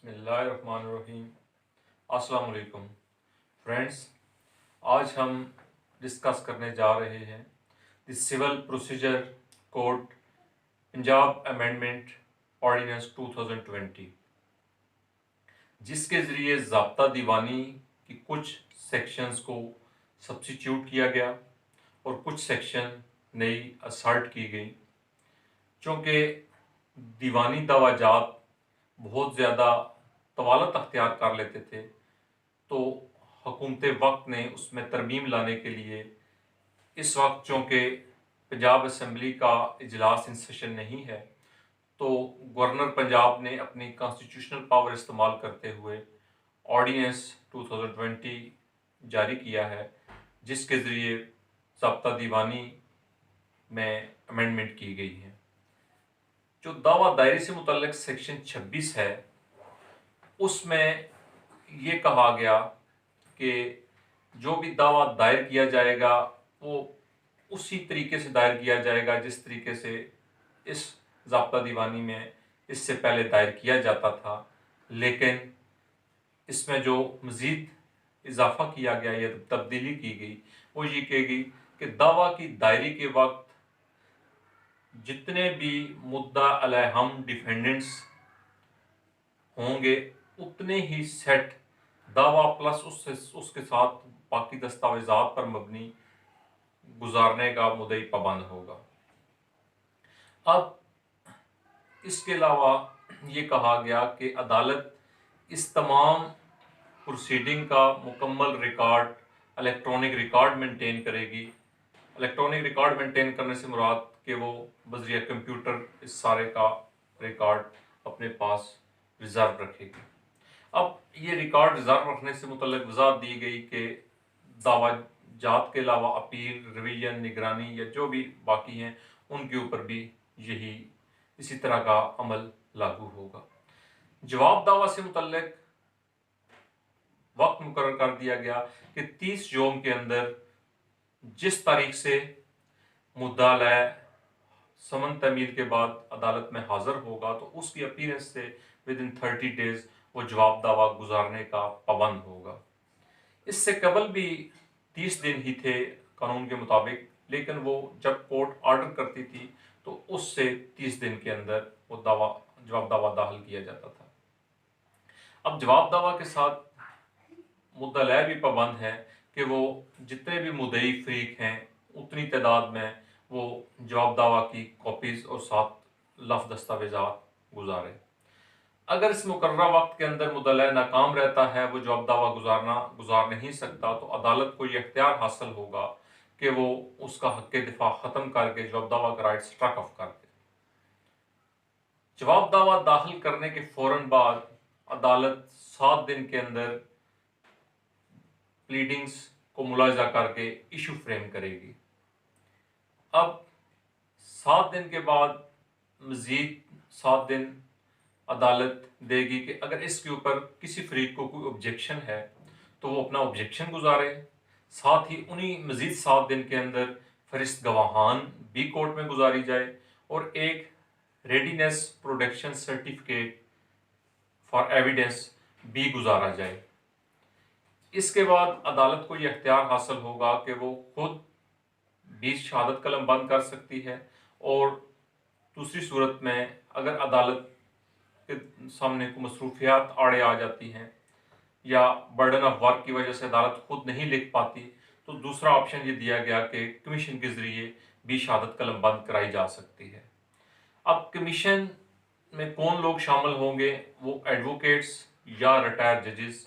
बिस्मिल्लाहिर्रहमानिर्रहीम। अस्सलाम वालेकुम फ्रेंड्स। आज हम डिस्कस करने जा रहे हैं the civil procedure code Punjab amendment ordinance 2020, जिसके ज़रिए ज़ाब्ता दीवानी की कुछ सेक्शंस को सब्स्टिट्यूट किया गया और कुछ सेक्शन नई असर्ट की गई। चूँकि दीवानी दवाजात बहुत ज़्यादा तवालत अख्तियार कर लेते थे, तो हुकूमत वक्त ने उसमें तरमीम लाने के लिए इस वक्त चूँकि पंजाब असम्बली का इजलास इन सेशन नहीं है, तो गवर्नर पंजाब ने अपनी कॉन्स्टिट्यूशनल पावर इस्तेमाल करते हुए ऑर्डिनेंस 2020 जारी किया है, जिसके ज़रिए ज़ाब्ता दीवानी में अमेंडमेंट की गई है। जो दावा दायरे से मुतल्लिक सेक्शन 26 है, उसमें ये कहा गया कि जो भी दावा दायर किया जाएगा वो उसी तरीके से दायर किया जाएगा जिस तरीके से इस ज़ाब्ता दीवानी में इससे पहले दायर किया जाता था, लेकिन इसमें जो मज़ीद इजाफ़ा किया गया या तब्दीली की गई वो ये की गई कि दावा की दायरी के वक्त जितने भी मुद्दा अलैह हम डिफेंडेंट्स होंगे उतने ही सेट दावा प्लस उसके साथ बाकी दस्तावेजात पर मबनी गुजारने का मुद्दई पाबंद होगा। अब इसके अलावा ये कहा गया कि अदालत इस तमाम प्रोसीडिंग का मुकम्मल रिकॉर्ड इलेक्ट्रॉनिक रिकॉर्ड मेंटेन करेगी। इलेक्ट्रॉनिक रिकॉर्ड मेंटेन करने से मुराद कि वो बज़रिया कंप्यूटर इस सारे का रिकॉर्ड अपने पास रिज़र्व रखेगी। अब ये रिकॉर्ड रिज़र्व रखने से मुतल्लिक़ वज़ाहत दी गई कि दावा जात के अलावा अपील, रिवीजन, निगरानी या जो भी बाकी हैं उनके ऊपर भी यही इसी तरह का अमल लागू होगा। जवाब दावा से मुतल्लिक़ वक्त मुकर्रर कर दिया गया कि 30 यौम के अंदर जिस तारीख से मुद्दा लय समन तमील के बाद अदालत में हाजिर होगा तो उसकी अपीयरेंस से विद इन 30 डेज वो जवाब दावा गुजारने का पाबंद होगा। इससे कबल भी 30 दिन ही थे कानून के मुताबिक, लेकिन वो जब कोर्ट ऑर्डर करती थी तो उससे 30 दिन के अंदर वो जवाब दावा दाखिल किया जाता था। अब जवाब दावा के साथ मुद्दा लय भी पाबंद है कि वो जितने भी मुद्दई फरीक हैं उतनी तादाद में वो जवाब दावा की कॉपीज़ और साथ लफ्ज़ दस्तावेजात गुजारे। अगर इस मुकर्ररा वक्त के अंदर मुद्दा लय नाकाम रहता है, वो जवाब दावा गुजार नहीं सकता, तो अदालत को ये इख्तियार हासिल होगा कि वो उसका हक़ दिफा ख़त्म करके जवाब दावा का राइट स्ट्रक ऑफ कर दे। जवाब दावा दाखिल करने के फ़ौरन बाद अदालत 7 दिन के अंदर प्लीडिंग्स को मुलाजा करके इशू फ्रेम करेगी। अब 7 दिन के बाद मज़ीद 7 दिन अदालत देगी कि अगर इसके ऊपर किसी फरीक को कोई ऑब्जेक्शन है तो वो अपना ऑब्जेक्शन गुजारे। साथ ही उन्हीं मज़ीद 7 दिन के अंदर फरिस्त गवाहान भी कोर्ट में गुजारी जाए और एक readiness production certificate for evidence भी गुजारा जाए। इसके बाद अदालत को यह इख्तियार हासिल होगा कि वो खुद भी शहादत कलम बंद कर सकती है, और दूसरी सूरत में अगर अदालत के सामने को मसरूफियात आड़े आ जाती हैं या बर्डन ऑफ वर्क की वजह से अदालत खुद नहीं लिख पाती, तो दूसरा ऑप्शन ये दिया गया कि कमीशन के ज़रिए भी शहादत कलम बंद कराई जा सकती है। अब कमीशन में कौन लोग शामिल होंगे, वो एडवोकेट्स या रिटायर्ड जजेस,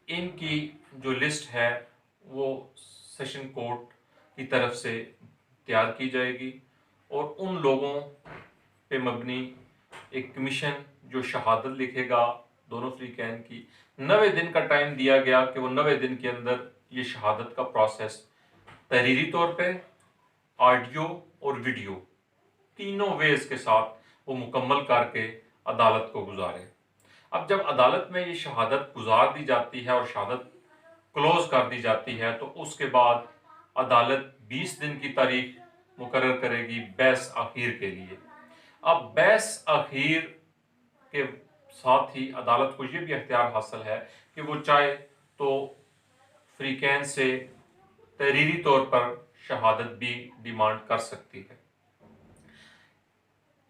इनकी जो लिस्ट है वो सेशन कोर्ट की तरफ से तैयार की जाएगी और उन लोगों पे मबनी एक कमीशन जो शहादत लिखेगा दोनों फरीकैन की। 90 दिन का टाइम दिया गया कि वो 90 दिन के अंदर ये शहादत का प्रोसेस तहरीरी तौर पे, ऑडियो और वीडियो तीनों वेज के साथ वो मुकम्मल करके अदालत को गुजारे। अब जब अदालत में ये शहादत गुजार दी जाती है और शहादत क्लोज कर दी जाती है, तो उसके बाद अदालत 20 दिन की तारीख मुकर्रर करेगी बहस आखिर के लिए। अब बहस आखिर के साथ ही अदालत को ये भी इख्तियार हासिल है कि वो चाहे तो फ्रीकैन से तहरीरी तौर पर शहादत भी डिमांड कर सकती है।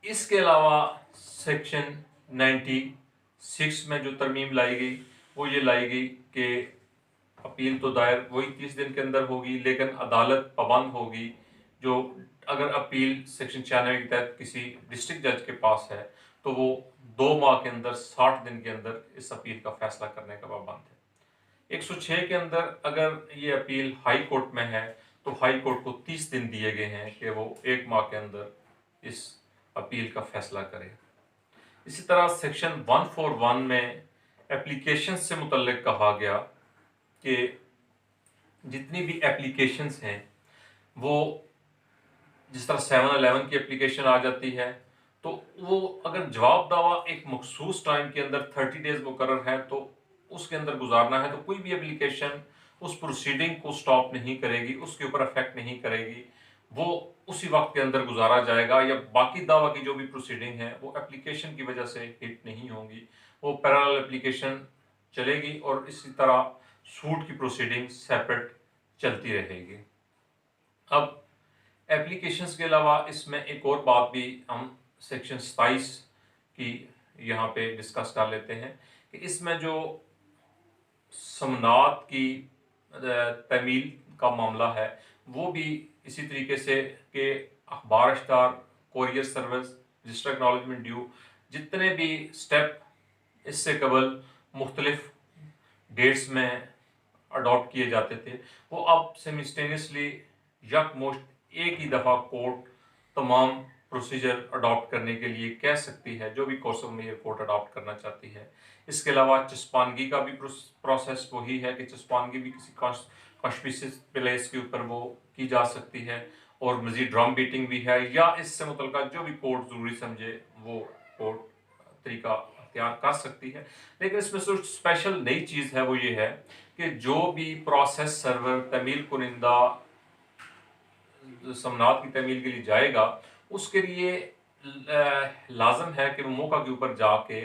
इसके अलावा सेक्शन 96 में जो तरमीम लाई गई वो ये लाई गई कि अपील तो दायर वही 30 दिन के अंदर होगी, लेकिन अदालत पाबंद होगी जो अगर अपील सेक्शन 96 के तहत किसी डिस्ट्रिक्ट जज के पास है तो वो 2 माह के अंदर 60 दिन के अंदर इस अपील का फैसला करने का पाबंद है। 106 के अंदर अगर ये अपील हाई कोर्ट में है तो हाई कोर्ट को 30 दिन दिए गए हैं कि वो 1 माह के अंदर इस अपील का फैसला करे। इसी तरह सेक्शन 141 में एप्लीकेशन से मुतल्लिक कहा गया कि जितनी भी एप्लीकेशंस हैं वो जिस तरह 711 की एप्लीकेशन आ जाती है तो वो अगर जवाब दावा एक मखसूस टाइम के अंदर 30 डेज मुकर्रर है तो उसके अंदर गुजारना है तो कोई भी एप्लीकेशन उस प्रोसीडिंग को स्टॉप नहीं करेगी, उसके ऊपर अफेक्ट नहीं करेगी, वो उसी वक्त के अंदर गुजारा जाएगा या बाकी दावा की जो भी प्रोसीडिंग है वो एप्लीकेशन की वजह से हिट नहीं होंगी, वो पैरेलल एप्लीकेशन चलेगी और इसी तरह सूट की प्रोसीडिंग सेपरेट चलती रहेगी। अब एप्लीकेशंस के अलावा इसमें एक और बात भी हम सेक्शन 27 की यहाँ पे डिस्कस कर लेते हैं कि इसमें जो समनात की तमील का मामला है वो भी इसी तरीके से कि अखबार अश्तार, courier service, register acknowledgement due, जितने भी स्टेप इससे कबल मुख्तलिफ डेट्स में अडॉप्ट किए जाते थे वो अब सिमिस्टेनियसली यकमुश्त एक ही दफ़ा कोर्ट तमाम प्रोसीजर अडॉप्ट करने के लिए कह सकती है जो भी कोर्स में ये कोर्ट अडॉप्ट करना चाहती है। इसके अलावा चस्पानगी का भी प्रोसेस वही है कि चस्पानगी भी किसी कॉस्पिशियस प्लेस के ऊपर वो की जा सकती है और मजीद ड्रम बीटिंग भी है या इससे मुतल्लिका जो भी कोर्ट ज़रूरी समझे वो कोर्ट तरीका अख्तियार कर सकती है। लेकिन इसमें जो स्पेशल नई चीज़ है वो ये है कि जो भी प्रोसेस सर्वर तमील कुनिंदा समनात की तमील के लिए जाएगा उसके लिए लाजम है कि वो मौका के ऊपर जाके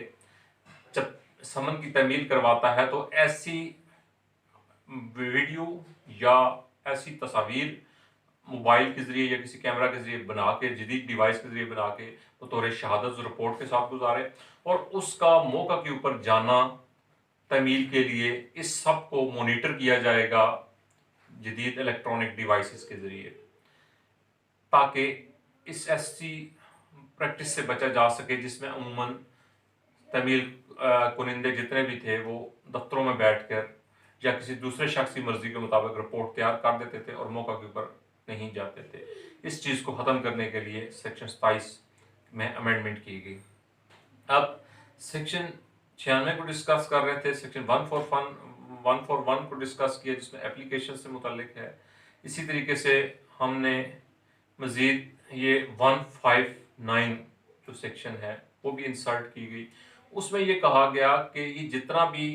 जब समन की तमील करवाता है तो ऐसी वीडियो या ऐसी तस्वीर मोबाइल के ज़रिए या किसी कैमरा के ज़रिए बना के जदीद डिवाइस के ज़रिए बना के बतौर शहादत रिपोर्ट के साथ गुजारे और उसका मौका के ऊपर जाना तमील के लिए इस सब को मॉनिटर किया जाएगा जदीद इलेक्ट्रॉनिक डिवाइसेस के ज़रिए ताकि इस ऐसी प्रैक्टिस से बचा जा सके जिसमें अमूमन तमील कुनिंदे जितने भी थे वो दफ्तरों में बैठकर या किसी दूसरे शख्स की मर्जी के मुताबिक रिपोर्ट तैयार कर देते थे और मौका के ऊपर नहीं जाते थे। इस चीज़ को ख़त्म करने के लिए सेक्शन 27 में अमेंडमेंट की गई। अब सेक्शन 96 को डिस्कस कर रहे थे, सेक्शन 141 को डिस्कस किया जिसमें एप्लीकेशन से मुतल्लिक है। इसी तरीके से हमने मज़ीद ये 159 जो सेक्शन है वो भी इंसर्ट की गई। उसमें ये कहा गया कि ये जितना भी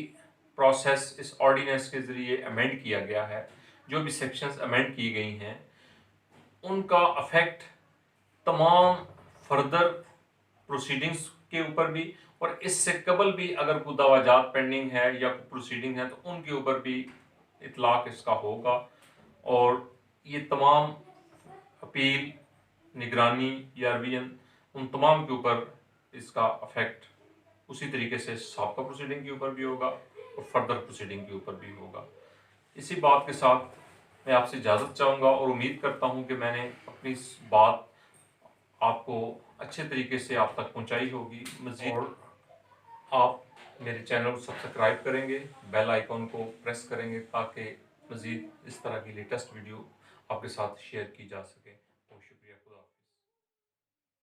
प्रोसेस इस ऑर्डिनेंस के ज़रिए अमेंड किया गया है, जो भी सेक्शंस अमेंड की गई हैं उनका अफेक्ट तमाम फर्दर प्रोसीडिंग्स के ऊपर भी और इससे कबल भी अगर कोई दवाजात पेंडिंग है या कोई प्रोसीडिंग है तो उनके ऊपर भी इतलाक इसका होगा और ये तमाम अपील, निगरानी या रिवीजन उन तमाम के ऊपर इसका अफेक्ट उसी तरीके से साबका प्रोसीडिंग के ऊपर भी होगा और फर्दर प्रोसीडिंग के ऊपर भी होगा। इसी बात के साथ मैं आपसे इजाज़त चाहूँगा और उम्मीद करता हूँ कि मैंने अपनी इस बात आपको अच्छे तरीके से आप तक पहुँचाई होगी। मज़ीद और आप मेरे चैनल को सब्सक्राइब करेंगे, बेल आइकॉन को प्रेस करेंगे ताकि मज़ीद इस तरह की लेटेस्ट वीडियो आपके साथ शेयर की जा सके।